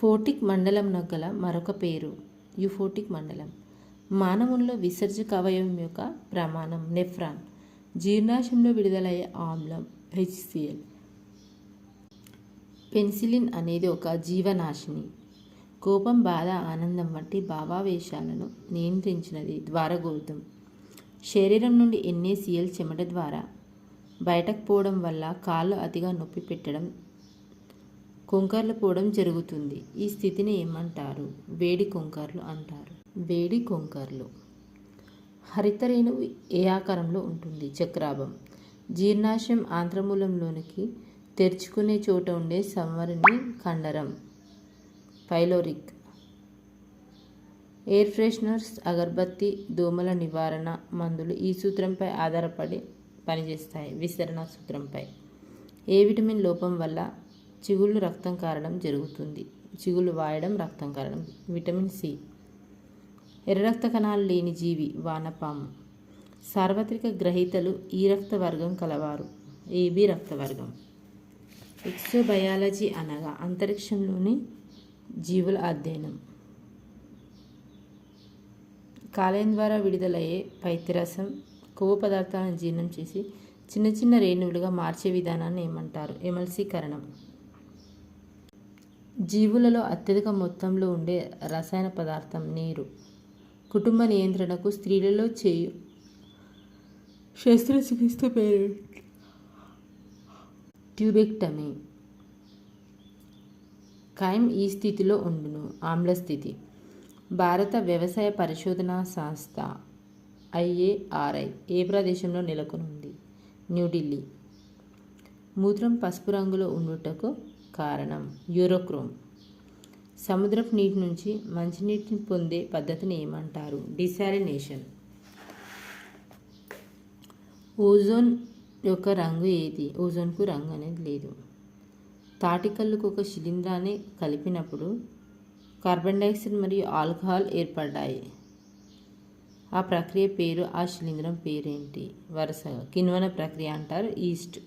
ఫోటిక్ మండలం గల మరొక పేరు యూఫోటిక్ మండలం. మానవుల్లో విసర్జక అవయవం యొక్క ప్రమాణం నెఫ్రాన్. జీర్ణాశయంలో విడుదలయ్యే ఆమ్లం HCl. పెన్సిలిన్ అనేది ఒక జీవనాశిని. కోపం, బాధ, ఆనందం వంటి భావావేశాలను నియంత్రించినది ద్వారగోర్ధం. శరీరం నుండి NaCl చెమట ద్వారా బయటకు పోవడం వల్ల కాళ్ళు అతిగా నొప్పి పెట్టడం, కొంకర్లు పోవడం జరుగుతుంది. ఈ స్థితిని ఏమంటారు? వేడి కొంకర్లు అంటారు. వేడి కొంకర్లు. హరితరేణువు ఏ ఆకారంలో ఉంటుంది? చక్రాభం. జీర్ణాశయం ఆంత్రమూలంలోనికి తెరుచుకునే చోట ఉండే సంవరణి కండరం పైలోరిక్. ఎయిర్ ఫ్రెషనర్స్, అగరబత్తి, దోమల నివారణ మందులు ఈ సూత్రంపై ఆధారపడి పనిచేస్తాయి. విసరణ సూత్రంపై. ఏ విటమిన్ లోపం వల్ల చిగుళ్ళు రక్తం కారడం జరుగుతుంది? చిగుళ్ళు వాయడం, రక్తం కారడం. Vitamin C. ఎర్ర రక్త కణాలు లేని జీవి వానపాము. సార్వత్రిక గ్రహీతలు ఈ రక్త వర్గం కలవారు. AB రక్తవర్గం. ఎక్సోబయాలజీ అనగా అంతరిక్షంలోని జీవుల అధ్యయనం. కాలేయం ద్వారా విడుదలయ్యే పైత్యరసం కొవ్వు పదార్థాలను జీర్ణం చేసి చిన్న చిన్న రేణువులుగా మార్చే విధానాన్ని ఏమంటారు? ఎమల్సీకరణం. జీవులలో అత్యధిక మొత్తంలో ఉండే రసాయన పదార్థం నీరు. కుటుంబ నియంత్రణకు స్త్రీలలో చేయు శస్త్రచికిత్స పేరు ట్యూబెక్టమీ. కాయం ఈ స్థితిలో ఉండును. ఆమ్లస్థితి. భారత వ్యవసాయ పరిశోధనా సంస్థ IARI ఏ ప్రదేశంలో నెలకొనుంది? న్యూఢిల్లీ. మూత్రం పసుపు రంగులో ఉండుటకు కారణం యూరోక్రోమ్. సముద్రపు నీటి నుంచి మంచినీటిని పొందే పద్ధతిని ఏమంటారు? డిసాలినేషన్. ఓజోన్ యొక్క రంగు ఏది? ఓజోన్కు రంగు అనేది లేదు. తాటికల్లుకు ఒక శిలీంధ్రాన్ని కలిపినప్పుడు కార్బన్ డైఆక్సైడ్ మరియు ఆల్కహాల్ ఏర్పడ్డాయి. ఆ ప్రక్రియ పేరు, ఆ శిలీంధ్రం పేరేంటి? వరుసగా కిణ్వన ప్రక్రియ అంటారు. ఈస్ట్.